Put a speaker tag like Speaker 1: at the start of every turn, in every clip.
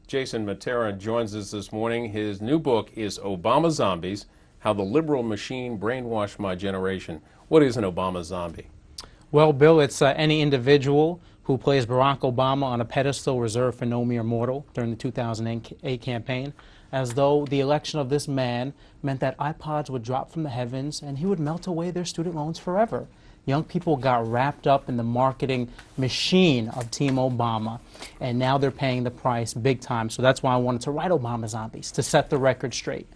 Speaker 1: Jason Mattera joins us this morning. His new book is Obama Zombies, How the Liberal Machine Brainwashed My Generation. What is an Obama zombie?
Speaker 2: Well, Bill, it's any individual who plays Barack Obama on a pedestal reserved for no mere mortal during the 2008 campaign, as though the election of this man meant that iPods would drop from the heavens and he would melt away their student loans forever. Young people got wrapped up in the marketing machine of Team Obama, and now they're paying the price big time. So that's why I wanted to write Obama Zombies, to set the record straight.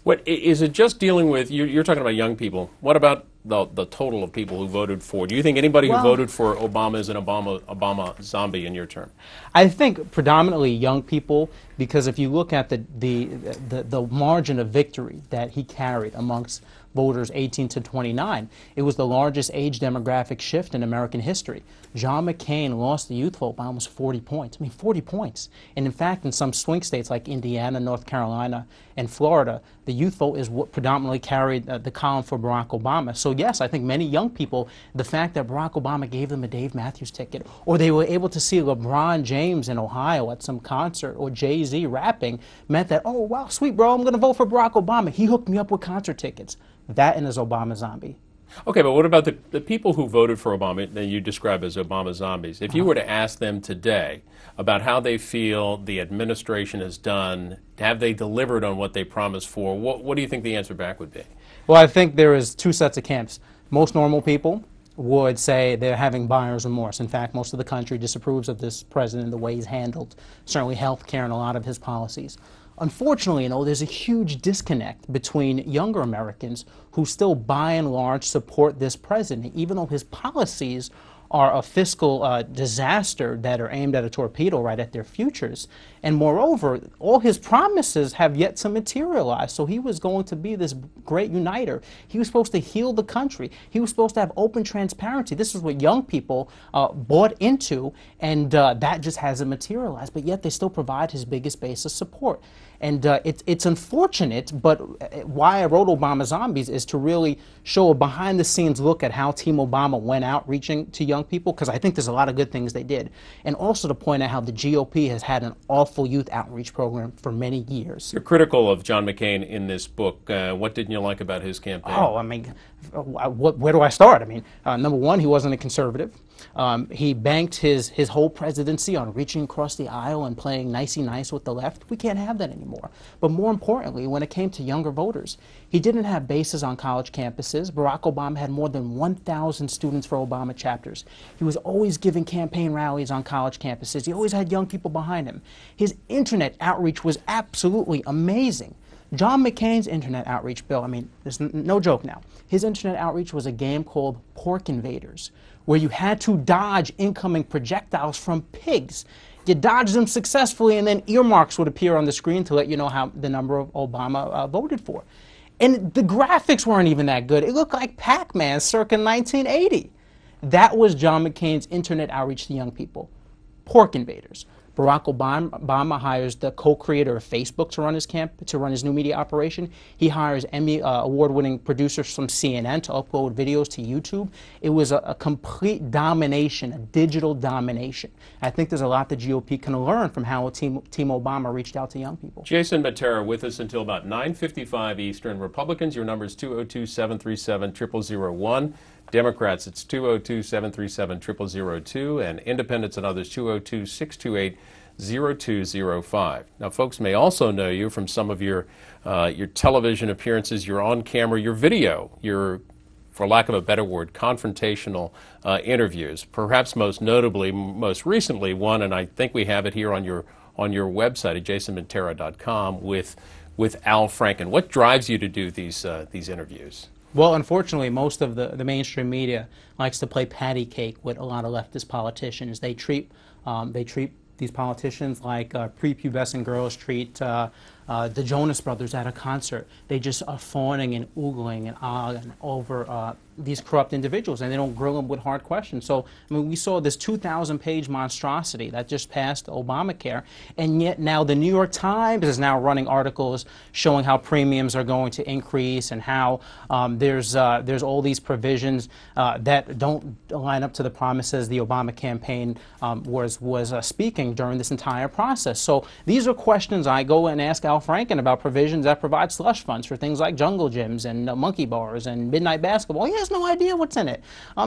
Speaker 1: What is it just dealing with, you're talking about young people. What about the total of people who voted for? Do you think anybody who voted for Obama is an Obama zombie in your term?
Speaker 2: I think predominantly young people, because if you look at the margin of victory that he carried amongst voters 18 to 29, it was the largest age demographic shift in American history. John McCain lost the youth vote by almost 40 points. I mean, 40 points. And in fact, in some swing states like Indiana, North Carolina, and Florida, the youth vote is what predominantly carried the column for Barack Obama. So yes, I think many young people, the fact that Barack Obama gave them a Dave Matthews ticket, or they were able to see LeBron James in Ohio at some concert, or Jay-Z rapping, meant that, oh, wow, sweet, bro, I'm going to vote for Barack Obama. He hooked me up with concert tickets. That and his Obama zombie.
Speaker 1: Okay, but what about the people who voted for Obama that you describe as Obama zombies? If you were to ask them today about how they feel the administration has done, have they delivered on what they promised for, what do you think the answer back would be?
Speaker 2: Well, I think there is two sets of camps. Most normal people would say they're having buyer's remorse. In fact, most of the country disapproves of this president, the way he's handled certainly health care and a lot of his policies. Unfortunately, there's a huge disconnect between younger Americans who still, by and large, support this president, even though his policies are a fiscal disaster that are aimed at a torpedo right at their futures. And moreover, all his promises have yet to materialize. So he was going to be this great uniter. He was supposed to heal the country. He was supposed to have open transparency. This is what young people bought into, and that just hasn't materialized. But yet they still provide his biggest base of support. And it's unfortunate, but why I wrote Obama Zombies is to really show a behind-the-scenes look at how Team Obama went out reaching to young people, because I think there's a lot of good things they did. And also to point out how the GOP has had an awful youth outreach program for many years.
Speaker 1: You're critical of John McCain in this book. What didn't you like about his campaign?
Speaker 2: Oh, I mean, where do I start? I mean, number one, he wasn't a conservative. He banked his whole presidency on reaching across the aisle and playing nicey nice with the left. We can't have that anymore. But more importantly, when it came to younger voters, he didn't have bases on college campuses. Barack Obama had more than 1,000 Students for Obama chapters. He was always giving campaign rallies on college campuses. He always had young people behind him. His internet outreach was absolutely amazing. John McCain's internet outreach, Bill, I mean, there's no joke now. His internet outreach was a game called Pork Invaders, where you had to dodge incoming projectiles from pigs. You dodged them successfully, and then earmarks would appear on the screen to let you know how the number of Obama voted for. And the graphics weren't even that good. It looked like Pac-Man circa 1980. That was John McCain's internet outreach to young people. Pork Invaders. Barack Obama hires the co-creator of Facebook to run his new media operation. He hires Emmy award-winning producers from CNN to upload videos to YouTube. It was a complete domination, a digital domination. I think there's a lot the GOP can learn from how Team Obama reached out to young people.
Speaker 1: Jason Mattera with us until about 9:55 Eastern. Republicans, your number is 202-737-0001. Democrats, it's 202-737-0002, and Independents and others, 202-628-0205. Now, folks may also know you from some of your television appearances, your on-camera, your video, your, for lack of a better word, confrontational interviews. Perhaps most notably, most recently, one, and I think we have it here on your website at jasonmattera.com with Al Franken. What drives you to do these interviews?
Speaker 2: Well, unfortunately, most of the mainstream media likes to play patty cake with a lot of leftist politicians. They treat these politicians like prepubescent girls treat The Jonas Brothers at a concert, they just are fawning and oogling and ahhing over these corrupt individuals, and they don't grill them with hard questions. So, I mean, we saw this 2,000-page monstrosity that just passed Obamacare, and yet now the New York Times is now running articles showing how premiums are going to increase and how there's all these provisions that don't line up to the promises the Obama campaign was speaking during this entire process. So these are questions I go and ask Al Franken about provisions that provide slush funds for things like jungle gyms and monkey bars and midnight basketball. He has no idea what's in it.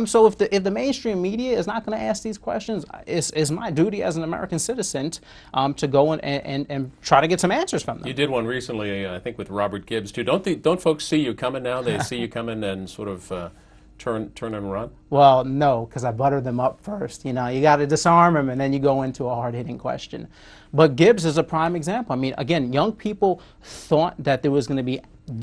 Speaker 2: So if the mainstream media is not going to ask these questions, it's my duty as an American citizen to go and try to get some answers from them.
Speaker 1: You did one recently, I think, with Robert Gibbs too. Don't folks see you coming now? They see you coming and sort of turn and run?
Speaker 2: Well, no, because I butter them up first. You know, you got to disarm them, and then you go into a hard-hitting question. But Gibbs is a prime example. I mean, again, young people thought that there was going to be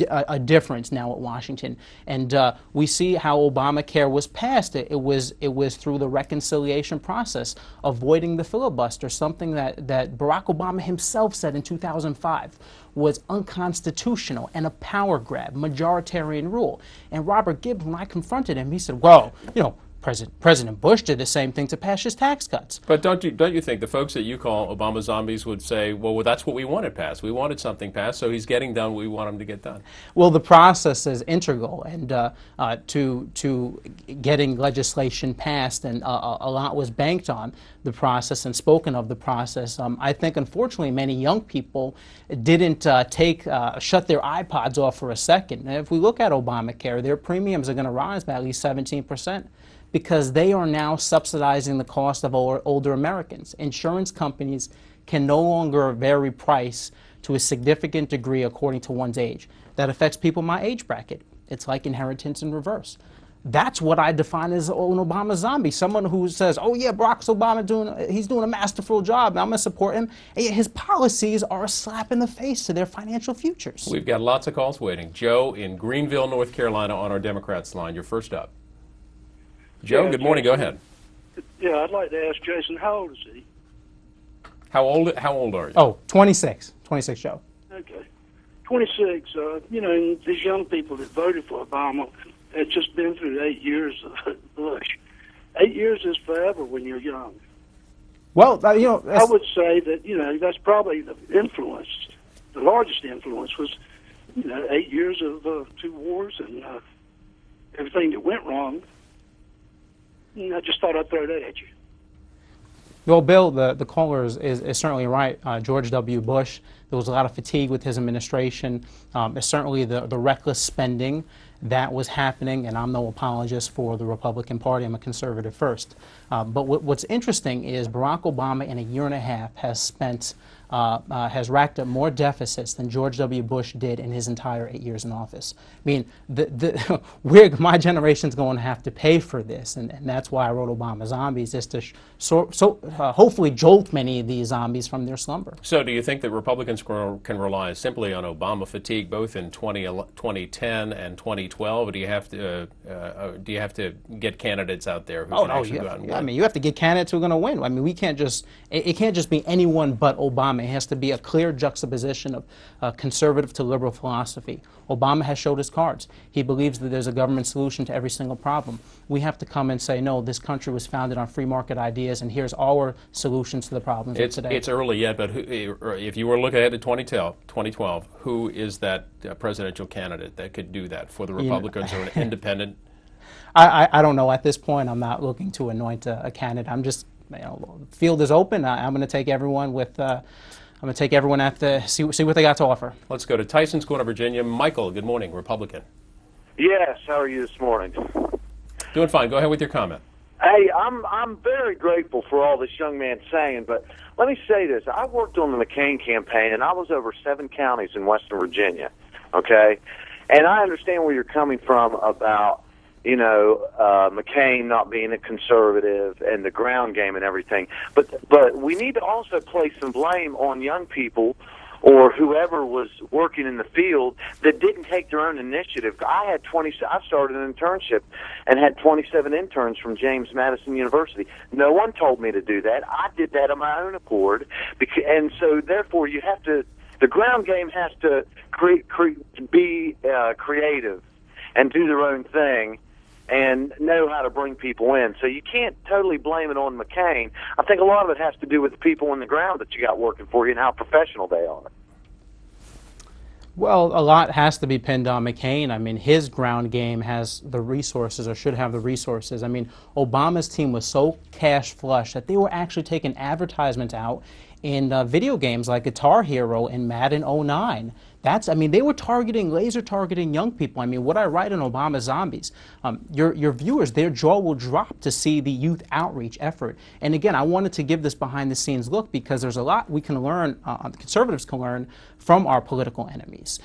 Speaker 2: a difference now at Washington, and we see how Obamacare was passed. It was through the reconciliation process, avoiding the filibuster, something that Barack Obama himself said in 2005 was unconstitutional and a power grab, majoritarian rule. And Robert Gibbs, when I confronted him, he said, well, you know, President Bush did the same thing to pass his tax cuts.
Speaker 1: But don't you think the folks that you call Obama zombies would say, well, that's what we wanted passed. We wanted something passed, so he's getting done what we want him to get done.
Speaker 2: Well, the process is integral, and to getting legislation passed, and a lot was banked on the process and spoken of the process. I think, unfortunately, many young people didn't shut their iPods off for a second. And if we look at Obamacare, their premiums are going to rise by at least 17%. Because they are now subsidizing the cost of older Americans. Insurance companies can no longer vary price to a significant degree according to one's age. That affects people in my age bracket. It's like inheritance in reverse. That's what I define as an Obama zombie. Someone who says, oh yeah, Barack Obama he's doing a masterful job, and I'm going to support him. And yet his policies are a slap in the face to their financial futures.
Speaker 1: We've got lots of calls waiting. Joe in Greenville, North Carolina on our Democrats line. You're first up. Joe, good morning. Go ahead.
Speaker 3: Yeah, I'd like to ask Jason, how old is he?
Speaker 1: How old are you?
Speaker 2: Oh, 26. 26, Joe.
Speaker 3: Okay. 26. You know, these young people that voted for Obama had just been through 8 years of Bush. 8 years is forever when you're young.
Speaker 2: Well, you know,
Speaker 3: I would say that, you know, that's probably the influence. The largest influence was, you know, 8 years of 2 wars and everything that went wrong. I just thought I'd throw that at you.
Speaker 2: Well, Bill, the caller is certainly right. George W. Bush, there was a lot of fatigue with his administration. There's certainly the reckless spending that was happening, and I'm no apologist for the Republican Party. I'm a conservative first. But what's interesting is Barack Obama in a year and a half has racked up more deficits than George W. Bush did in his entire 8 years in office. I mean, my generation's going to have to pay for this, and that's why I wrote Obama Zombies, is to hopefully jolt many of these zombies from their slumber.
Speaker 1: So do you think that Republicans can rely simply on Obama fatigue both in 2010 and 2012, or do you have to get candidates out there who can actually go out and win?
Speaker 2: I mean, you have to get candidates who are going to win. I mean, it can't just be anyone but Obama. It has to be a clear juxtaposition of conservative to liberal philosophy. Obama has showed his cards. He believes that there's a government solution to every single problem. We have to come and say, no, this country was founded on free market ideas, and here's our solutions to the problems of today.
Speaker 1: It's early yet, but if you were looking ahead to 2012, who is that presidential candidate that could do that for the Republicans or an independent?
Speaker 2: I don't know at this point. I'm not looking to anoint a candidate. I'm just, you know, the field is open. I'm going to take everyone with. I'm going to take everyone see what they got to offer.
Speaker 1: Let's go to Tyson's Corner, Virginia. Michael, good morning, Republican.
Speaker 4: Yes, how are you this morning?
Speaker 1: Doing fine. Go ahead with your comment.
Speaker 4: Hey, I'm very grateful for all this young man saying, but let me say this. I worked on the McCain campaign, and I was over 7 counties in Western Virginia, okay? And I understand where you're coming from about, you know, McCain not being a conservative and the ground game and everything. But we need to also place some blame on young people or whoever was working in the field that didn't take their own initiative. I started an internship and had 27 interns from James Madison University. No one told me to do that. I did that on my own accord. And so, therefore, you have to The ground game has to be creative and do their own thing and know how to bring people in. So you can't totally blame it on McCain. I think a lot of it has to do with the people on the ground that you got working for you and how professional they are.
Speaker 2: Well, a lot has to be pinned on McCain. I mean, his ground game has the resources, or should have the resources. I mean, Obama's team was so cash flush that they were actually taking advertisements out in video games like Guitar Hero and Madden '09. I mean, they were laser targeting young people. I mean, what I write in Obama Zombies, your viewers, their jaw will drop to see the youth outreach effort. And again, I wanted to give this behind the scenes look because there's a lot we can learn, conservatives can learn from our political enemies.